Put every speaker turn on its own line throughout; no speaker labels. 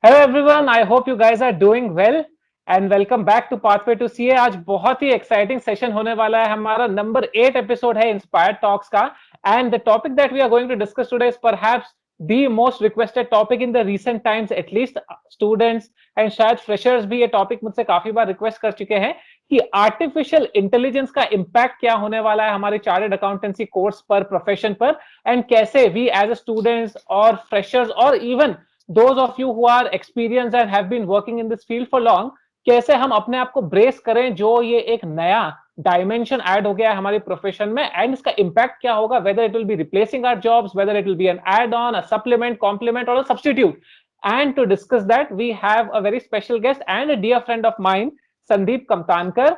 Hello everyone, I hope you guys are doing well and welcome back to Pathway to CA. आज बहुत ही exciting session होने वाला है. हमारा number 8 episode है Inspired Talks का, and the topic that we are going to discuss today is perhaps the most requested topic in the recent times. At least students and शायद freshers भी ये topic मुझसे काफी बार request कर चुके हैं कि artificial intelligence का impact क्या होने वाला है हमारे chartered accountancy course पर, profession पर, and कैसे we as a students or freshers or even those of you who are experienced and have been working in this field for long, कैसे हम अपने आप को ब्रेस करें जो ये एक नया डायमेंशन ऐड हो गया है हमारी प्रोफेशन में, एंड इसका इम्पैक्ट क्या होगा, whether it will be replacing our jobs, whether it will be an add on, a supplement, complement और a substitute. And to discuss that, we have a very special guest and a dear friend of mine, Sandeep Kamtankar,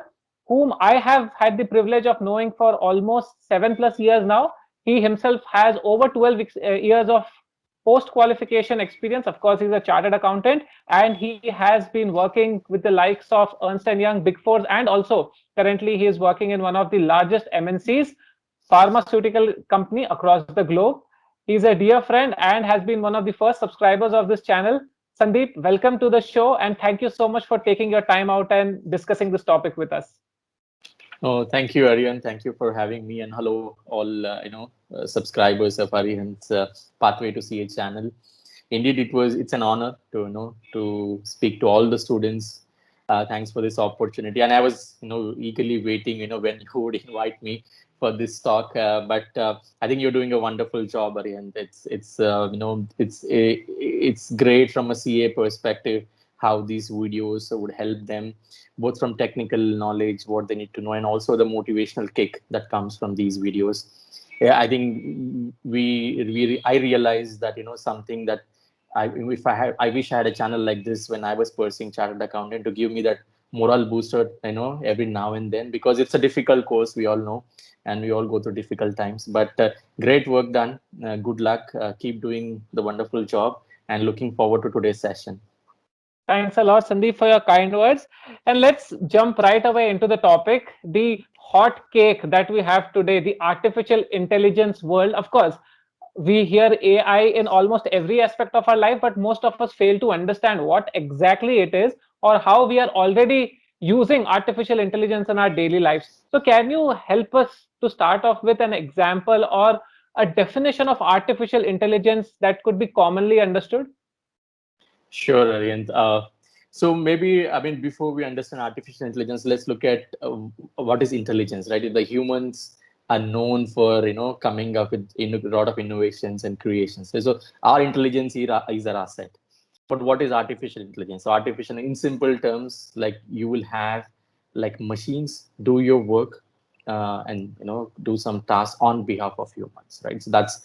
whom I have had the privilege of knowing for almost 7+ years now. He himself has over 12 years of post qualification experience. Of course, he's a chartered accountant and he has been working with the likes of Ernst and Young, Big Four, and also currently he is working in one of the largest MNCs, pharmaceutical company across the globe. He's a dear friend and has been one of the first subscribers of this channel. Sandeep, welcome to the show and thank you so much for taking your time out and discussing this topic with us.
Oh, thank you, Aryan. Thank you for having me, and hello, all subscribers of Aryan's Pathway to CA channel. Indeed, it's an honor to to speak to all the students. Thanks for this opportunity, and I was eagerly waiting when you would invite me for this talk. But I think you're doing a wonderful job, Aryan. It's great from a CA perspective how these videos would help them both from technical knowledge, what they need to know, and also the motivational kick that comes from these videos. Yeah, I think I realized that something that I wish I had a channel like this when I was pursuing chartered accountant to give me that moral booster, every now and then, because it's a difficult course, we all know, and we all go through difficult times. But great work done. Good luck. Keep doing the wonderful job, and looking forward to today's session.
Thanks a lot, Sandeep, for your kind words. And let's jump right away into the topic, the hot cake that we have today, the artificial intelligence world. Of course, we hear AI in almost every aspect of our life, but most of us fail to understand what exactly it is or how we are already using artificial intelligence in our daily lives. So, can you help us to start off with an example or a definition of artificial intelligence that could be commonly understood?
Sure, Aryan. So maybe, I mean, before we understand artificial intelligence, let's look at what is intelligence, right? The humans are known for, coming up with a lot of innovations and creations. So our intelligence is our asset. But what is artificial intelligence? So artificial, in simple terms, like you will have like machines do your work and do some tasks on behalf of humans, right? So that's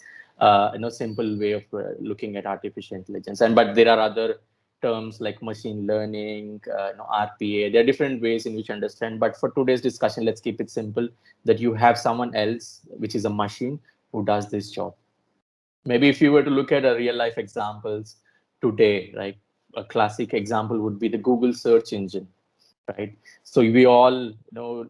simple way of looking at artificial intelligence. And but there are other terms like machine learning, RPA. There are different ways in which understand. But for today's discussion, let's keep it simple: that you have someone else, which is a machine, who does this job. Maybe if you were to look at a real life examples today, right? A classic example would be the Google search engine, right? So we all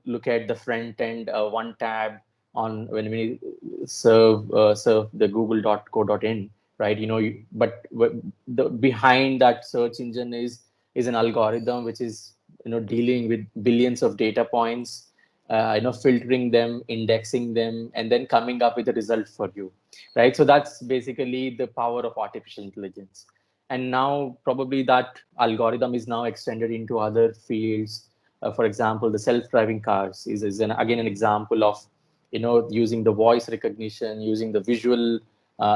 look at the front end, one tab on when we serve the google.co.in, right? But the behind that search engine is an algorithm which is dealing with billions of data points, filtering them, indexing them, and then coming up with a result for you, right? So that's basically the power of artificial intelligence. And now probably that algorithm is now extended into other fields. For example, the self-driving cars is again an example of using the voice recognition, using the visual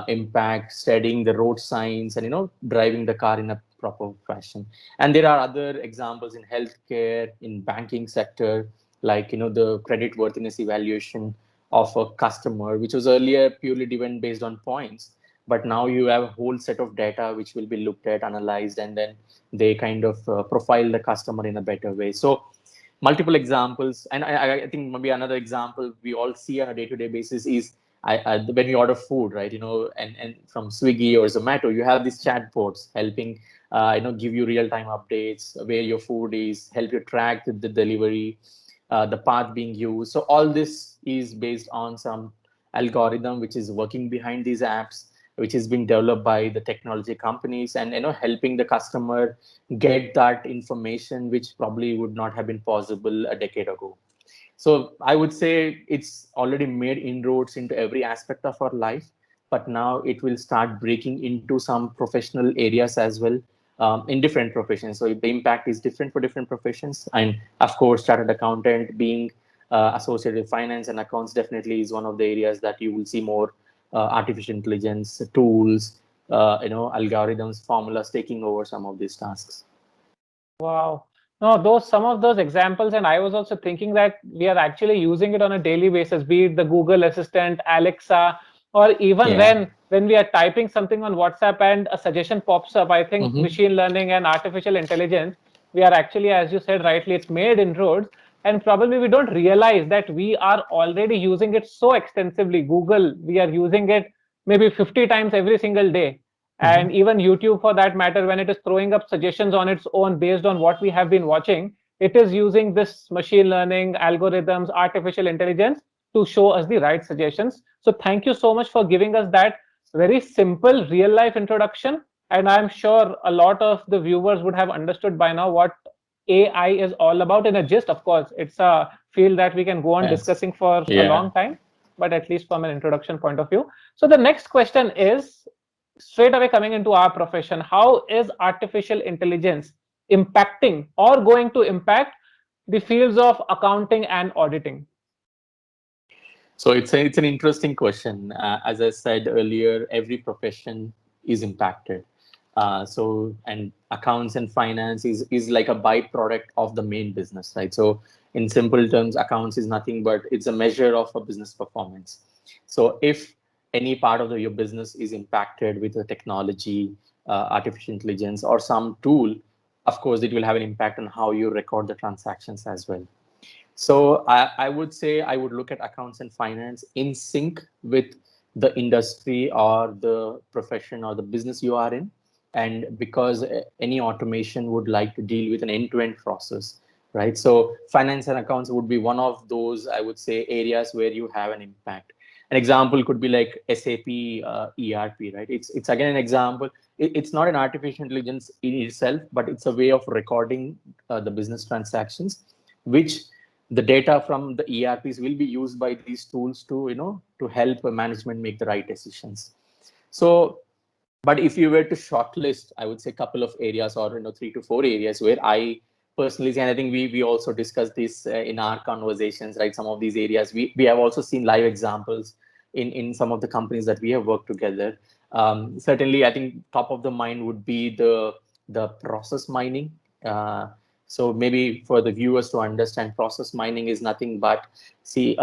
impact, studying the road signs, and driving the car in a proper fashion. And there are other examples in healthcare, in banking sector, like the credit worthiness evaluation of a customer, which was earlier purely driven based on points, but now you have a whole set of data which will be looked at, analyzed, and then they kind of profile the customer in a better way. So multiple examples. And I think maybe another example we all see on a day-to-day basis is when we order food, right? And from Swiggy or Zomato, you have these chatbots helping give you real-time updates where your food is, help you track the delivery, the path being used. So all this is based on some algorithm which is working behind these apps, which is being developed by the technology companies, and helping the customer get that information which probably would not have been possible a decade ago. So I would say it's already made inroads into every aspect of our life, but now it will start breaking into some professional areas as well, in different professions. So the impact is different for different professions. And of course, chartered accountant being associated with finance and accounts definitely is one of the areas that you will see more artificial intelligence tools, algorithms, formulas taking over some of these tasks.
Wow. No, those some of those examples, and I was also thinking that we are actually using it on a daily basis, be it the Google Assistant, Alexa, or even
Yeah.
when we are typing something on WhatsApp and a suggestion pops up. I think
Mm-hmm.
machine learning and artificial intelligence, we are actually, as you said rightly, it's made inroads, and probably we don't realize that we are already using it so extensively. Google, we are using it maybe 50 times every single day,
Mm-hmm.
and even YouTube for that matter, when it is throwing up suggestions on its own based on what we have been watching, it is using this machine learning algorithms, artificial intelligence to show us the right suggestions. So thank you so much for giving us that very simple real life introduction, and I'm sure a lot of the viewers would have understood by now what AI is all about in a gist. Of course, it's a field that we can go on
Yes.
discussing for a
Yeah.
long time, but at least from an introduction point of view. So the next question is straight away coming into our profession: how is artificial intelligence impacting or going to impact the fields of accounting and auditing?
So it's an interesting question. As I said earlier, every profession is impacted. And accounts and finance is like a byproduct of the main business, right? So in simple terms, accounts is nothing but it's a measure of a business performance. So if any part of your business is impacted with a technology, artificial intelligence, or some tool, of course, it will have an impact on how you record the transactions as well. So I would say I would look at accounts and finance in sync with the industry or the profession or the business you are in. And because any automation would like to deal with an end-to-end process, right? So finance and accounts would be one of those, I would say, areas where you have an impact. An example could be like SAP ERP, right? It's again an example. It's not an artificial intelligence in itself, but it's a way of recording the business transactions, which the data from the ERPs will be used by these tools to to help management make the right decisions. So, but if you were to shortlist, I would say a couple of areas, or 3 to 4 areas where I personally see, and I think we also discussed this in our conversations, right? Some of these areas we have also seen live examples in some of the companies that we have worked together. Certainly, I think top of the mind would be the process mining. So maybe for the viewers to understand, process mining is nothing but, see,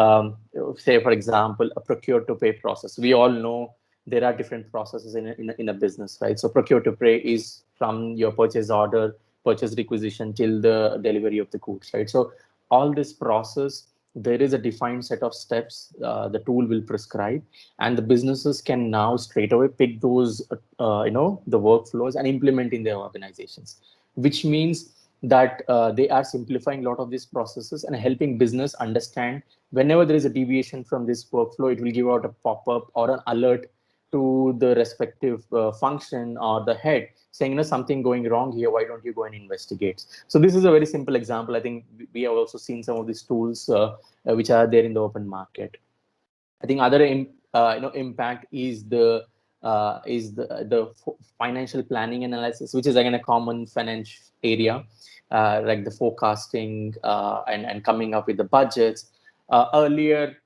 say for example, a procure to pay process. We all know there are different processes in a business, right? So procure to pay is from your purchase order, purchase requisition till the delivery of the goods, right? So all this process, there is a defined set of steps the tool will prescribe, and the businesses can now straight away pick those, the workflows and implement in their organizations, which means that they are simplifying a lot of these processes and helping business understand whenever there is a deviation from this workflow, it will give out a pop-up or an alert to the respective function or the head saying, something going wrong here, why don't you go and investigate? So this is a very simple example. I think we have also seen some of these tools which are there in the open market. I think other impact is the financial planning analysis, which is again a common finance area, like the forecasting and coming up with the budgets. Earlier,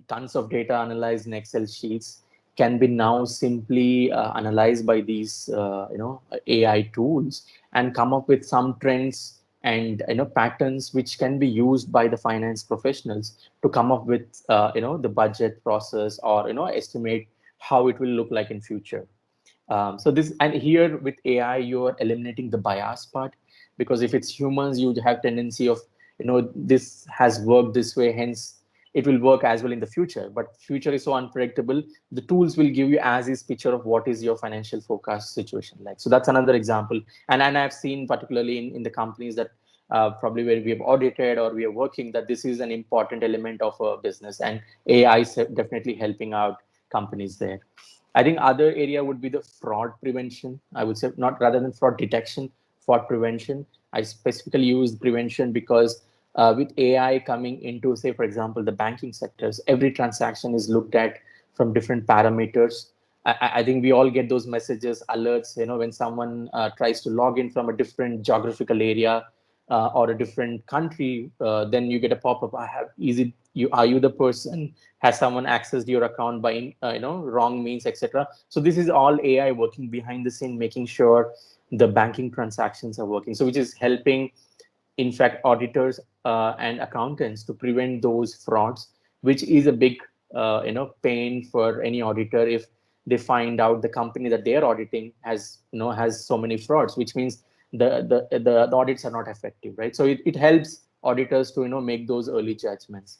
tons of data analyzed in Excel sheets can be now simply analyzed by these AI tools and come up with some trends and patterns which can be used by the finance professionals to come up with the budget process, or estimate how it will look like in future. So this, and here with AI you are eliminating the bias part, because if it's humans you have tendency of this has worked this way, hence it will work as well in the future. But future is so unpredictable, the tools will give you as is picture of what is your financial forecast situation like. So that's another example. And I've seen particularly in the companies that probably where we have audited or we are working, that this is an important element of a business, and AI is definitely helping out companies there. I think other area would be the fraud prevention. I would say not rather than fraud detection, fraud prevention. I specifically use prevention because with AI coming into, say, for example, the banking sectors, every transaction is looked at from different parameters. I think we all get those messages, alerts, when someone tries to log in from a different geographical area or a different country, then you get a pop-up. Is it you? Are you the person? Has someone accessed your account by wrong means, etc.? So this is all AI working behind the scene, making sure the banking transactions are working. So which is helping, in fact, auditors and accountants to prevent those frauds, which is a big pain for any auditor if they find out the company that they are auditing has so many frauds, which means the audits are not effective, right? So it helps auditors to make those early judgments.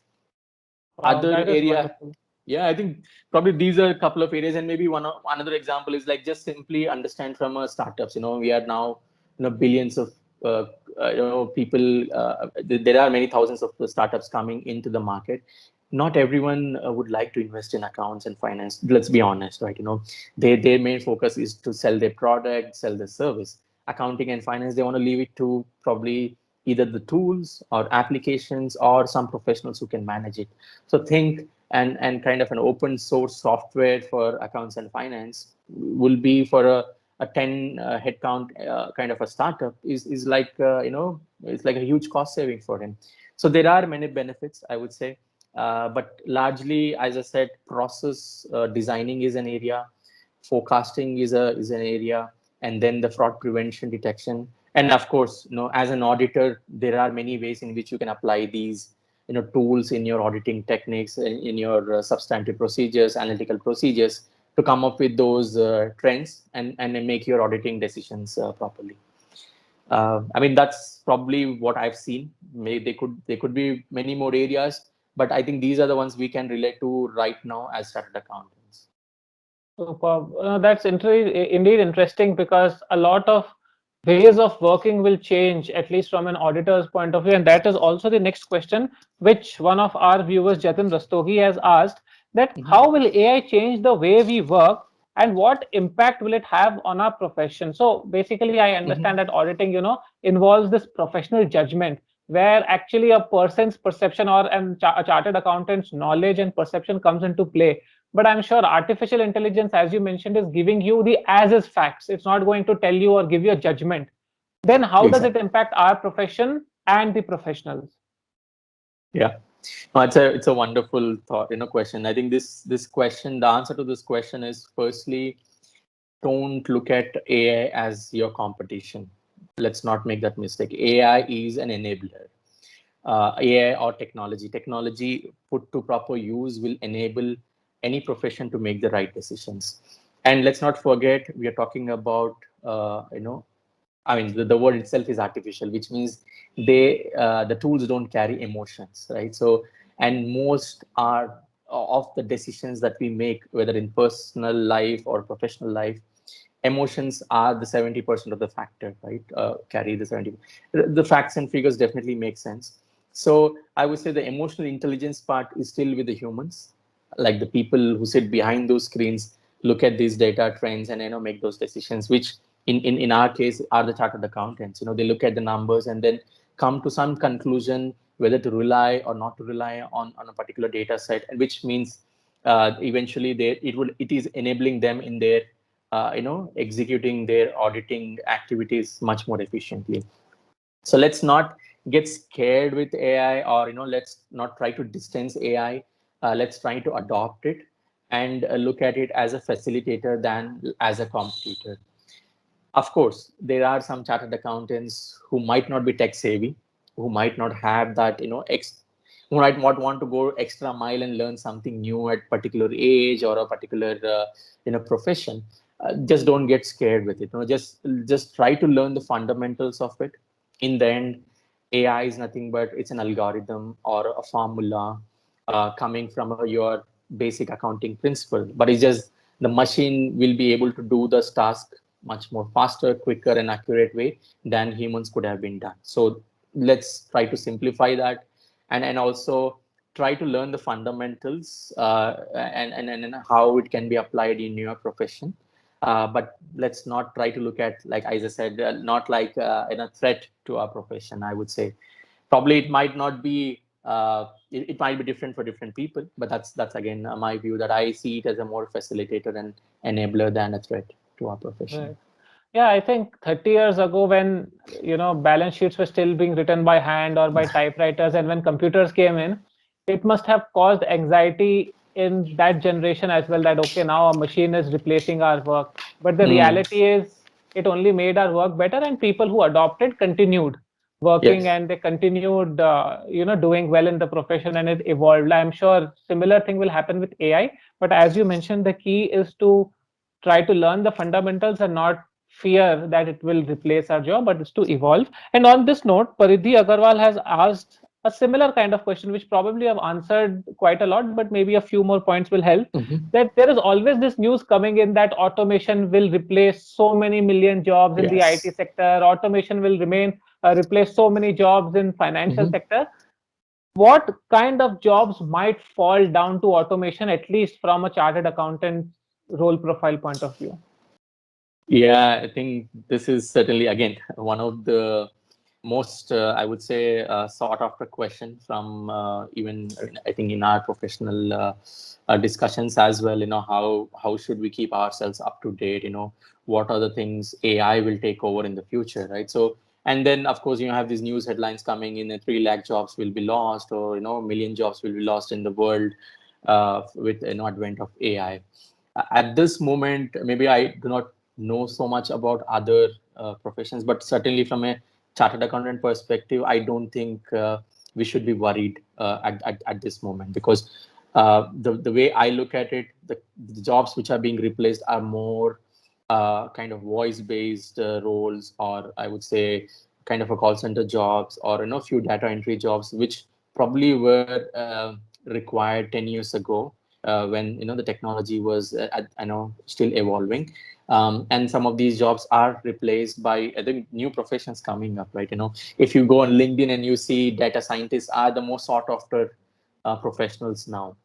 Wow,
Other
that is
area,
wonderful.
yeah, I think probably these are a couple of areas, and maybe another example is like just simply understand from startups. We are now billions of uh, people. There are many thousands of startups coming into the market. Not everyone would like to invest in accounts and finance. Let's be honest, right? Their main focus is to sell their product, sell their service. Accounting and finance, they want to leave it to probably either the tools or applications or some professionals who can manage it. So think and kind of an open source software for accounts and finance will be for a 10 headcount kind of a startup is like it's like a huge cost saving for him. So there are many benefits, I would say, but largely, as I said, process designing is an area, forecasting is an area, and then the fraud prevention detection. And of course, as an auditor, there are many ways in which you can apply these tools in your auditing techniques, in your substantive procedures, analytical procedures, to come up with those trends and make your auditing decisions properly. I mean, that's probably what I've seen. Maybe they could be many more areas, but I think these are the ones we can relate to right now as chartered accountants.
Superb. That's indeed interesting, because a lot of ways of working will change, at least from an auditor's point of view. And that is also the next question, which one of our viewers, Jatin Rastogi, has asked, that
Mhm.
how will AI change the way we work, and what impact will it have on our profession? So basically, I
Mhm.
understand that auditing, involves this professional judgment, where actually a person's perception or a chartered accountant's knowledge and perception comes into play. But I'm sure artificial intelligence, as you mentioned, is giving you the as is facts. It's not going to tell you or give you a judgment. Then how does it
Exactly.
impact our profession and the professionals?
Yeah. No, it's a wonderful thought, question. I think this question, the answer to this question is, firstly, don't look at AI as your competition. Let's not make that mistake. AI is an enabler. AI or technology. Technology put to proper use will enable any profession to make the right decisions. And let's not forget, we are talking about, I mean, the word itself is artificial, which means the tools don't carry emotions, right? So, and most are of the decisions that we make, whether in personal life or professional life, emotions are the 70% of the factor, right? Carry the 70. The facts and figures definitely make sense. So I would say the emotional intelligence part is still with the humans, like the people who sit behind those screens, look at these data trends and make those decisions, which in our case are the chartered accountants. They look at the numbers and then come to some conclusion whether to rely or not to rely on a particular data set, and which means eventually it is enabling them in their executing their auditing activities much more efficiently. So let's not get scared with AI, or let's not try to distance AI. Let's try to adopt it and look at it as a facilitator than as a competitor. Of course, there are some chartered accountants who might not be tech savvy, who might not have that, who might not want to go extra mile and learn something new at particular age or a particular, profession. Just don't get scared with it. Just try to learn the fundamentals of it. In the end, AI is nothing but it's an algorithm or a formula coming from your basic accounting principle. But it's just the machine will be able to do this task much more faster, quicker, and accurate way than humans could have been done. So let's try to simplify that, and also try to learn the fundamentals and how it can be applied in your profession. But let's not try to look at, like as I said, not like in a threat to our profession. I would say probably it might not be. It might be different for different people, but that's again my view, that I see it as a more facilitator and enabler than a threat to our profession.
Right. Yeah, I think 30 years ago, when balance sheets were still being written by hand or by typewriters, and when computers came in, it must have caused anxiety in that generation as well, that okay, now a machine is replacing our work. But the
Mm.
reality is it only made our work better, and people who adopted continued working,
Yes.
and they continued doing well in the profession, and it evolved. I'm sure similar thing will happen with AI. But as you mentioned, the key is to try to learn the fundamentals and not fear that it will replace our job, but it's to evolve. And on this note, Paridhi Agarwal has asked a similar kind of question, which probably I've answered quite a lot, but maybe a few more points will help.
Mm-hmm.
That there is always this news coming in that automation will replace so many million jobs in the IT
Yes.
sector. Automation will replace so many jobs in financial
Mm-hmm.
sector. What kind of jobs might fall down to automation, at least from a chartered accountant role profile point of view?
Yeah, I think this is certainly again one of the most, I would say, sought after question from even I think in our professional discussions as well. How should we keep ourselves up to date? What are the things AI will take over in the future, right? So, and then of course you have these news headlines coming in: 3 lakh jobs will be lost, or a million jobs will be lost in the world with an advent of AI. At this moment, maybe I do not know so much about other professions, but certainly from a chartered accountant perspective, I don't think we should be worried at this moment, because the way I look at it, the jobs which are being replaced are more kind of voice-based roles, or I would say kind of a call center jobs, or few data entry jobs, which probably were required 10 years ago, when the technology was still evolving. And some of these jobs are replaced by, I think, new professions coming up, right? If you go on LinkedIn and you see data scientists are the most sought after professionals now.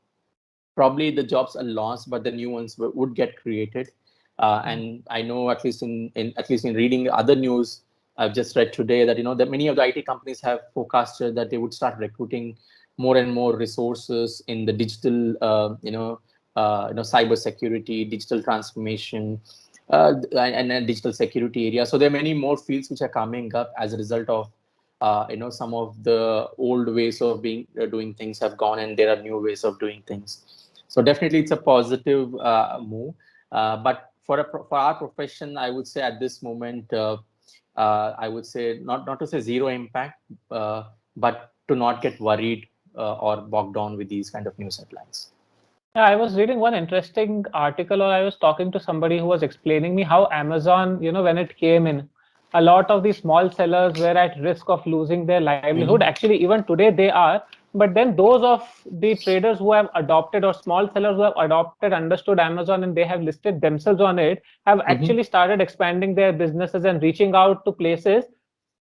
Probably the jobs are lost, but the new ones would get created. And I know, at least in reading other news I've just read today, that that many of the IT companies have forecasted that they would start recruiting more and more resources in the digital, cyber security, digital transformation, and digital security area. So there are many more fields which are coming up as a result of some of the old ways of doing things have gone, and there are new ways of doing things. So definitely it's a positive move. But for our profession, I would say at this moment, I would say not to say zero impact, but to not get worried or bogged down with these kind of news headlines.
Yeah, I was reading one interesting article, or I was talking to somebody who was explaining me how Amazon, when it came in, a lot of these small sellers were at risk of losing their livelihood.
Mm-hmm.
Actually, even today they are. But then those of the traders who have adopted, or small sellers who have adopted, understood Amazon, and they have listed themselves on it, have
Mm-hmm.
actually started expanding their businesses and reaching out to places.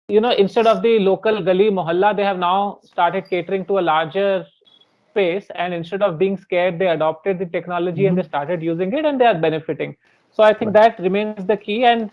Instead of the local gali mohalla, they have now started catering to a larger space, and instead of being scared, they adopted the technology and they
Mm-hmm.
started using it, and they are benefiting. So I think
Right.
that remains the key. And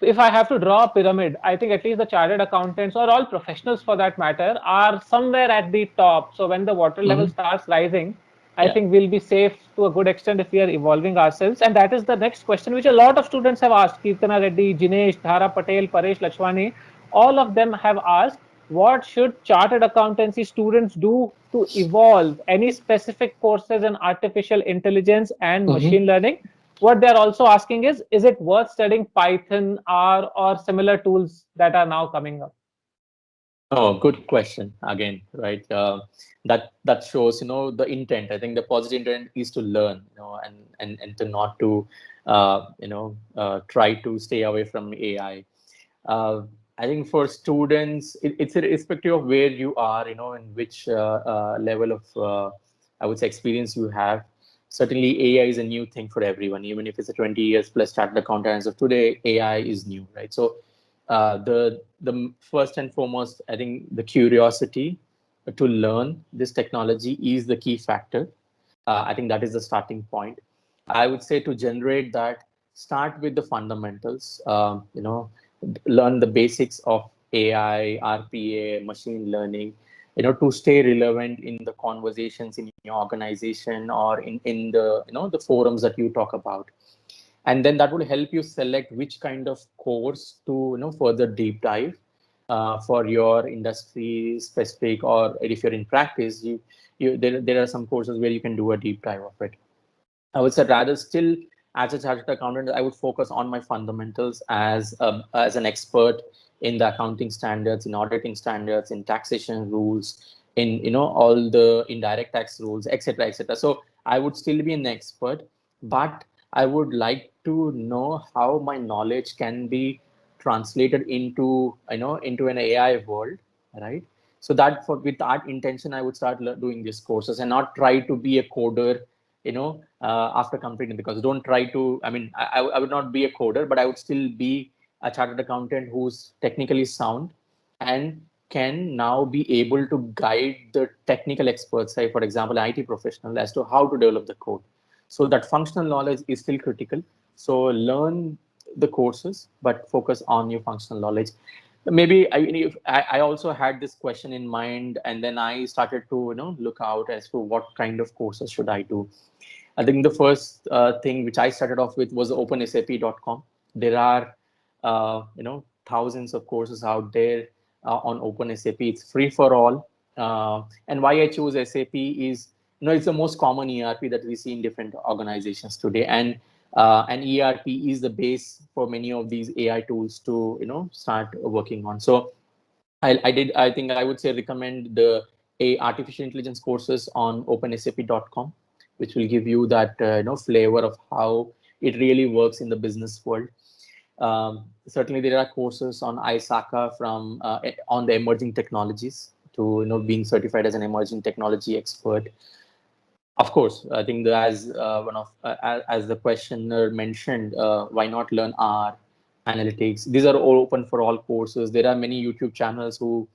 if I have to draw a pyramid, I think at least the chartered accountants, or all professionals for that matter, are somewhere at the top. So when the water level
Mm-hmm.
starts rising, I
Yeah.
think we'll be safe to a good extent if we are evolving ourselves. And that is the next question, which a lot of students have asked. Kirtana Reddy, Jinesh, Dhara Patel, Paresh Lachwani, all of them have asked, what should chartered accountancy students do to evolve? Any specific courses in artificial intelligence and
Mm-hmm.
machine learning? What they're also asking is it worth studying Python, R, or similar tools that are now coming up?
Oh, good question again, right? That shows, the intent. I think the positive intent is to learn, and to not to, try to stay away from AI. Uh, I think for students, it's irrespective of where you are, in which level of, I would say, experience you have. Certainly, AI is a new thing for everyone. Even if it's a 20 years plus chartered accountant as of today, AI is new, right? So, the first and foremost, I think the curiosity, to learn this technology is the key factor. I think that is the starting point. I would say to generate that, start with the fundamentals. Learn the basics of AI, RPA, machine learning. To stay relevant in the conversations in your organization or in the the forums that you talk about, and then that will help you select which kind of course to further deep dive for your industry specific, or if you're in practice, there are some courses where you can do a deep dive of it. I would say rather still, as a chartered accountant, I would focus on my fundamentals as an expert in the accounting standards, in auditing standards, in taxation rules, in all the indirect tax rules, etc., etc. So I would still be an expert, but I would like to know how my knowledge can be translated into into an AI world, right? So that with that intention, I would start doing these courses and not try to be a coder after completing the course. Don't try to, I would not be a coder, but I would still be a chartered accountant who's technically sound and can now be able to guide the technical experts, say, for example, an IT professional, as to how to develop the code. So that functional knowledge is still critical. So learn the courses, but focus on your functional knowledge. Maybe I also had this question in mind, and then I started to look out as to what kind of courses should I do. I think the first thing which I started off with was OpenSAP.com. There are thousands of courses out there on OpenSAP. It's free for all. And why I chose SAP is it's the most common ERP that we see in different organizations today, and ERP is the base for many of these AI tools to start working on. So I think I would say recommend the artificial intelligence courses on OpenSAP.com, which will give you that flavor of how it really works in the business world. Certainly, there are courses on ISACA on the emerging technologies to being certified as an emerging technology expert. Of course, I think as the questioner mentioned, why not learn R, analytics? These are all open for all courses. There are many YouTube channels who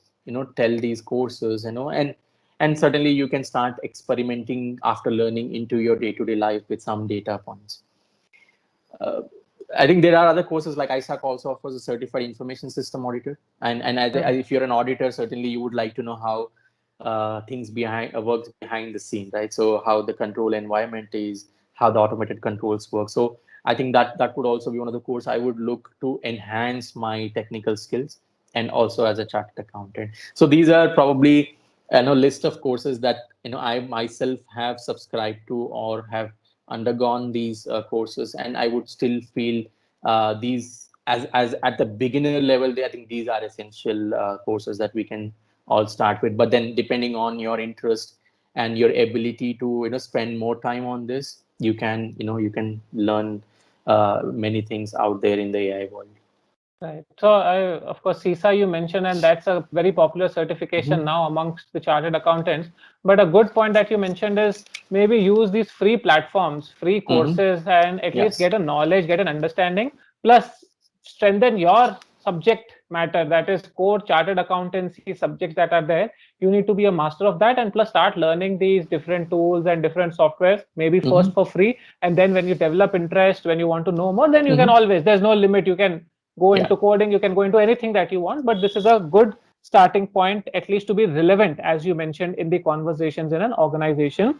tell these courses, and certainly you can start experimenting after learning into your day-to-day life with some data points. I think there are other courses like ISAC also offers a certified information system auditor, and if you're an auditor, certainly you would like to know how things works behind the scene, right? So how the control environment is, how the automated controls work. So I think that would also be one of the courses I would look to enhance my technical skills, and also as a chartered accountant. So these are probably list of courses that I myself have subscribed to or have undergone these courses, and I would still feel these as at the beginner level. I think these are essential courses that we can all start with. But then, depending on your interest and your ability to spend more time on this, you can learn many things out there in the AI world.
Right. So, of course, CISA you mentioned, and that's a very popular certification now amongst the chartered accountants. But a good point that you mentioned is maybe use these free platforms, free courses, and at least get a knowledge, get an understanding, plus strengthen your subject matter. That is core chartered accountancy subjects that are there. You need to be a master of that, and plus start learning these different tools and different softwares, maybe first for free. And then when you develop interest, when you want to know more, then you can always, there's no limit. You can go into coding, you can go into anything that you want, but this is a good starting point, at least to be relevant, as you mentioned, in the conversations in an organization.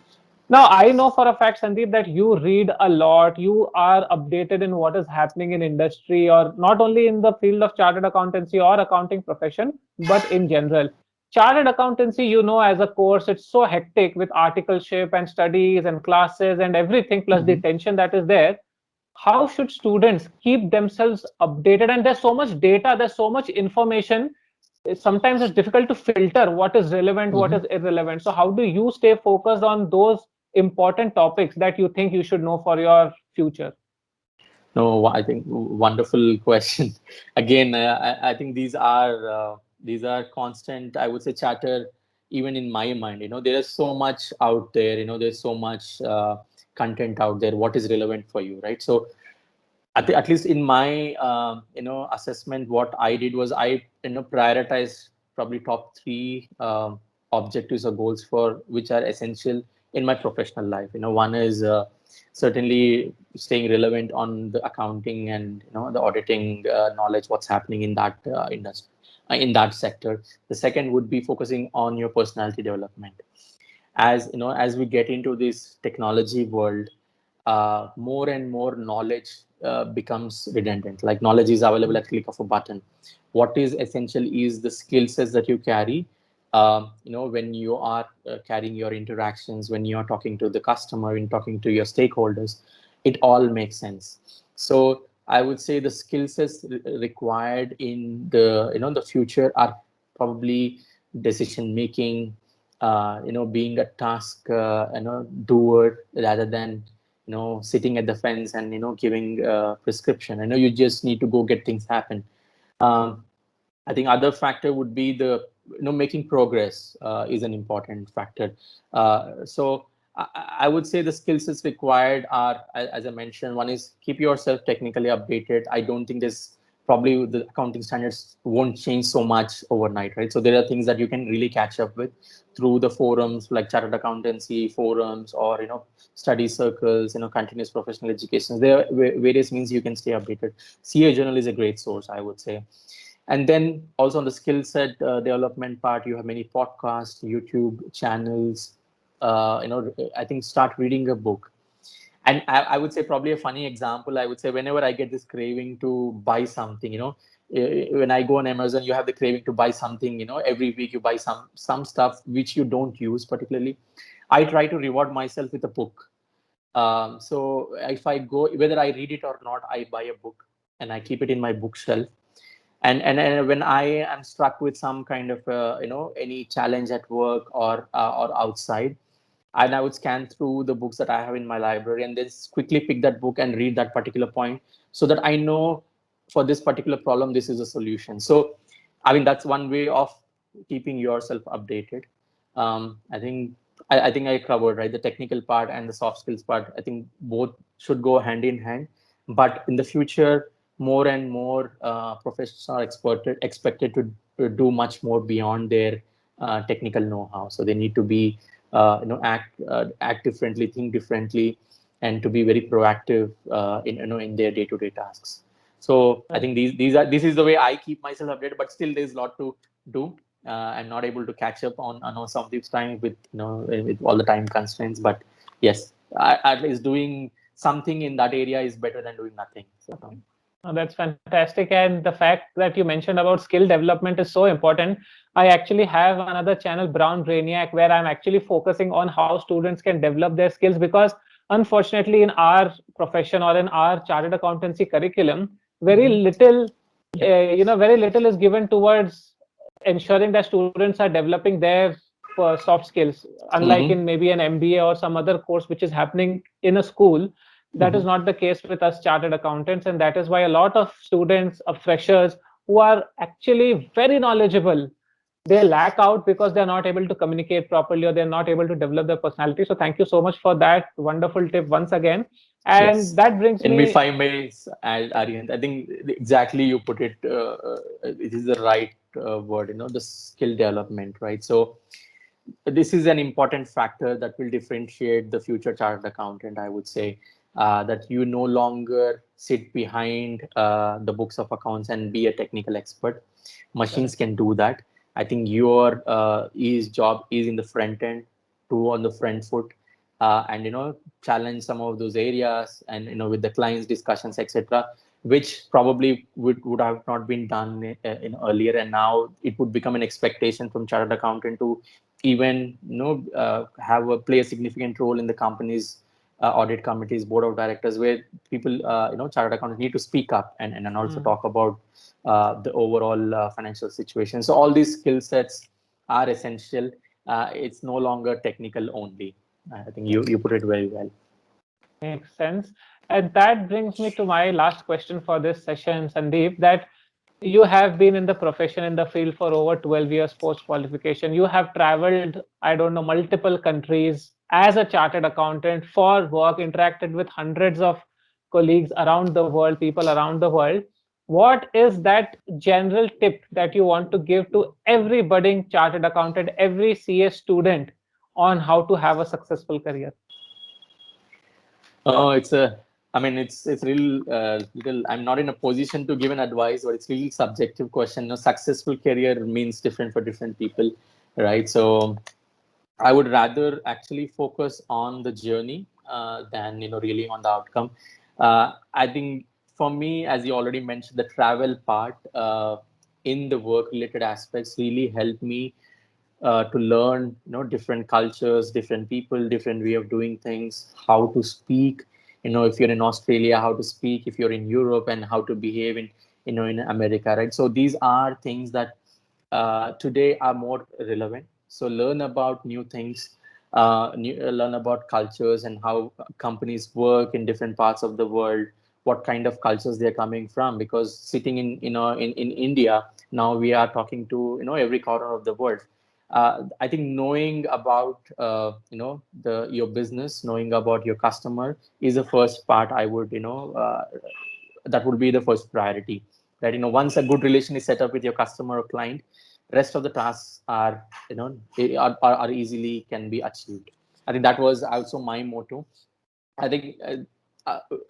Now, I know for a fact, Sandeep, that you read a lot, you are updated in what is happening in industry, or not only in the field of chartered accountancy or accounting profession, but in general. Chartered accountancy, as a course, it's so hectic with articleship and studies and classes and everything, plus the tension that is there. How should students keep themselves updated? And there's so much data, there's so much information. Sometimes it's difficult to filter what is relevant, what is irrelevant. So how do you stay focused on those important topics that you think you should know for your future?
No, I think wonderful question. Again, I think these are constant, I would say, chatter even in my mind. There is so much out there. There's so much content out there. What is relevant for you, right? So at least in my assessment, what I did was I prioritized probably top three objectives or goals for which are essential in my professional life. One is certainly staying relevant on the accounting and the auditing knowledge, what's happening in that industry, in that sector. The second would be focusing on your personality development. As we get into this technology world, more and more knowledge becomes redundant. Like, knowledge is available at click of a button. What is essential is the skill sets that you carry. When you are carrying your interactions, when you are talking to the customer, when talking to your stakeholders, it all makes sense. So I would say the skill sets required in the future are probably decision making, being a task doer rather than sitting at the fence and giving prescription. I know you just need to go get things happen. I think other factor would be the making progress is an important factor. So I would say the skill sets required are, as I mentioned, one is keep yourself technically updated. I don't think there's probably the accounting standards won't change so much overnight, right? So there are things that you can really catch up with through the forums like chartered accountancy forums, or study circles, continuous professional education. There are various means you can stay updated. CA Journal is a great source, I would say. And then also on the skill set development part, you have many podcasts, YouTube channels. I think start reading a book. And I would say probably a funny example, I would say whenever I get this craving to buy something, when I go on Amazon, you have the craving to buy something, every week you buy some stuff which you don't use particularly. I try to reward myself with a book. So if I go, whether I read it or not, I buy a book and I keep it in my bookshelf. And when I am struck with some kind of any challenge at work or outside, and I would scan through the books that I have in my library and then quickly pick that book and read that particular point, so that I know for this particular problem this is a solution. So I mean, that's one way of keeping yourself updated. I think I covered, right, the technical part and the soft skills part. I think both should go hand in hand, but in the future, more and more professionals are expected to do much more beyond their technical know-how. So they need to be act differently, think differently, and to be very proactive in their day-to-day tasks. So I think this is the way I keep myself updated. But still, there's a lot to do. I'm not able to catch up on some of these times with with all the time constraints. But yes, at least doing something in that area is better than doing nothing. So.
Oh, that's fantastic. And the fact that you mentioned about skill development is so important. I actually have another channel, Brown Brainiac, where I'm actually focusing on how students can develop their skills, because unfortunately in our profession or in our chartered accountancy curriculum, very little, very little is given towards ensuring that students are developing their soft skills. Unlike in maybe an MBA or some other course which is happening in a school, that is not the case with us chartered accountants. And that is why a lot of students, of freshers who are actually very knowledgeable, they lack out because they're not able to communicate properly, or they're not able to develop their personality. So thank you so much for that wonderful tip once again. And
Yes.
that brings
And
me,
if I may add, Aryan, I think exactly you put it. It is the right word. The skill development, right? So this is an important factor that will differentiate the future chartered accountant. I would say that you no longer sit behind the books of accounts and be a technical expert. Machines can do that. I think your job is in the front end, to on the front foot, and challenge some of those areas, and with the clients discussions, etc., which probably would have not been done in earlier, and now it would become an expectation from chartered accountant to even play a significant role in the company's audit committees, board of directors, where people chartered accountants need to speak up and also talk about the overall financial situation. So all these skill sets are essential. It's no longer technical only. I think you put it very well.
makes sense. And that brings me to my last question for this session, Sandeep, that you have been in the profession, in the field for over 12 years post qualification. You have traveled, I don't know, multiple countries as a chartered accountant for work, interacted with hundreds of colleagues around the world, people around the world. what is that general tip that you want to give to every budding chartered accountant, every CA student on how to have a successful career?
It's a, I mean, it's real little. I'm not in a position to give an advice, but it's really subjective question. You know, successful career means different for different people, right? So I would rather actually focus on the journey than really on the outcome. I think for me, as you already mentioned, the travel part in the work-related aspects really helped me to learn different cultures, different people, different way of doing things, how to speak. If you're in Australia, how to speak. If you're in Europe, and how to behave in in America, right? So these are things that today are more relevant. So learn about new things, learn about cultures and how companies work in different parts of the world, what kind of cultures they're coming from. Because sitting in in India now, we are talking to every corner of the world. I think knowing about the your business, knowing about your customer is the first part. I would that would be the first priority. That once a good relation is set up with your customer or client, rest of the tasks are are easily can be achieved. I think that was also my motto. I think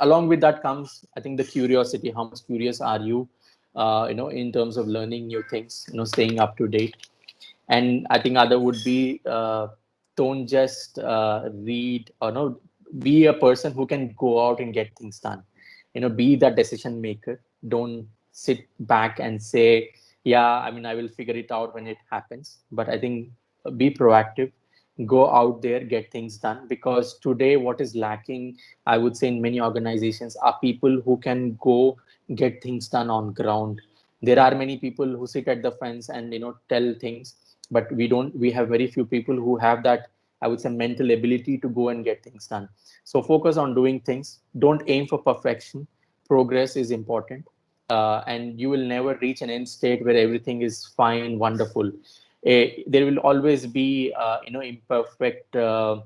along with that comes, I think, the curiosity. How much curious are you, in terms of learning new things, staying up to date. And I think other would be, don't just read, or no, be a person who can go out and get things done. Be that decision maker. Don't sit back and say, yeah, I mean, I will figure it out when it happens. But I think be proactive, go out there, get things done. Because today what is lacking, I would say, in many organizations are people who can go get things done on ground. There are many people who sit at the fence and tell things, but we have very few people who have that, I would say, mental ability to go and get things done. So focus on doing things. Don't aim for perfection. Progress is important. And you will never reach an end state where everything is fine, wonderful. There will always be imperfect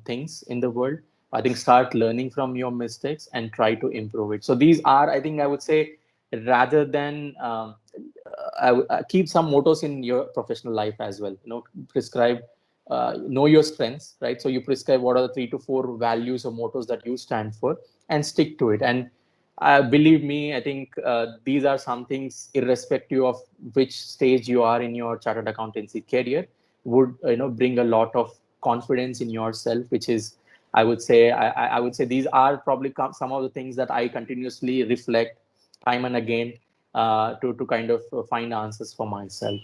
things in the world. I think start learning from your mistakes and try to improve it. So these are, I think, I would say, rather than keep some mottos in your professional life as well. Prescribe, know your strengths, right? So you prescribe what are the 3 to 4 values or mottos that you stand for, and stick to it. And believe me, I think these are some things, irrespective of which stage you are in your chartered accountancy career, would bring a lot of confidence in yourself, which is, I would say, I would say these are probably some of the things that I continuously reflect time and again, to kind of find answers for myself.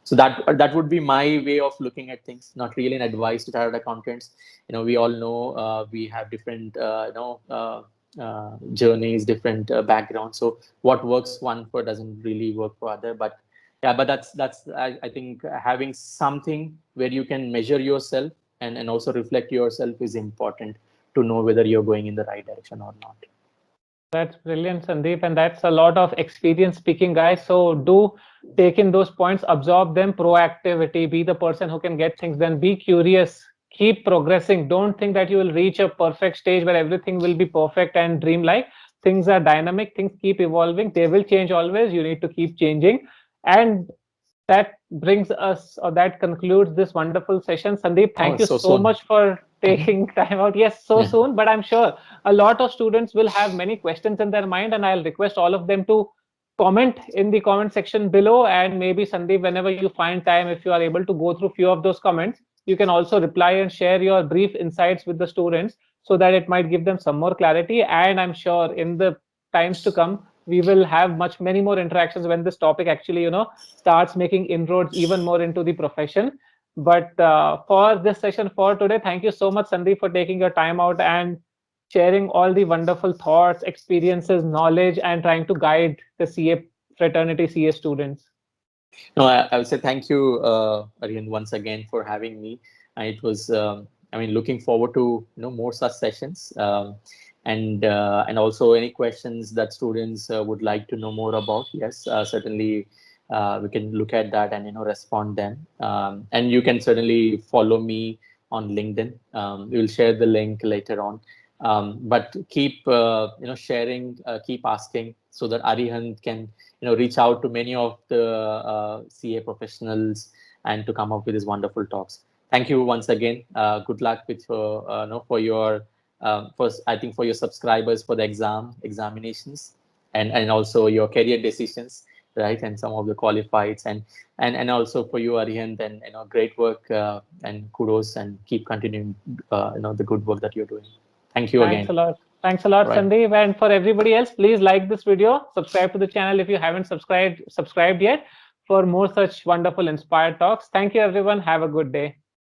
So that would be my way of looking at things. Not really an advice to chartered accountants. We all know we have different journeys, different backgrounds. So what works one for doesn't really work for other. But yeah, but that's I think having something where you can measure yourself and also reflect yourself is important to know whether you're going in the right direction or not.
That's brilliant, Sandeep, and that's a lot of experience speaking, guys. So do take in those points, absorb them. Proactivity, be the person who can get things done. Be curious, keep progressing. Don't think that you will reach a perfect stage where everything will be perfect and dreamlike. Things are dynamic. Things keep evolving. They will change always. You need to keep changing, and that brings us, or that concludes this wonderful session. Sandeep,
Oh,
thank you
so
so
soon.
much for
Mhm.
taking time out. Yes, so
Yeah.
soon, but I'm sure a lot of students will have many questions in their mind, and I'll request all of them to comment in the comment section below. And maybe, Sandeep, whenever you find time, if you are able to go through few of those comments, you can also reply and share your brief insights with the students, so that it might give them some more clarity. And I'm sure in the times to come, we will have many more interactions when this topic actually, starts making inroads even more into the profession. But for this session for today, thank you so much, Sandeep, for taking your time out and sharing all the wonderful thoughts, experiences, knowledge, and trying to guide the CA fraternity, CA students.
No, I would say thank you, Aryan, once again for having me. And it was, I mean, looking forward to more such sessions, and also any questions that students would like to know more about. Yes, certainly we can look at that and respond them. And you can certainly follow me on LinkedIn. We will share the link later on. But keep sharing, keep asking, so that Arihant can reach out to many of the CA professionals and to come up with these wonderful talks. Thank you once again. Good luck with for your first, I think, for your subscribers for the examinations, and also your career decisions, right? And some of the qualifieds, and also for you, Arihant, and great work, and kudos, and keep continuing the good work that you're doing. Thank you
Thanks
again.
a lot. Thanks a lot,
Right.
Sandeep. And for everybody else, please like this video, subscribe to the channel if you haven't subscribed yet for more such wonderful inspired talks. Thank you, everyone. Have a good day.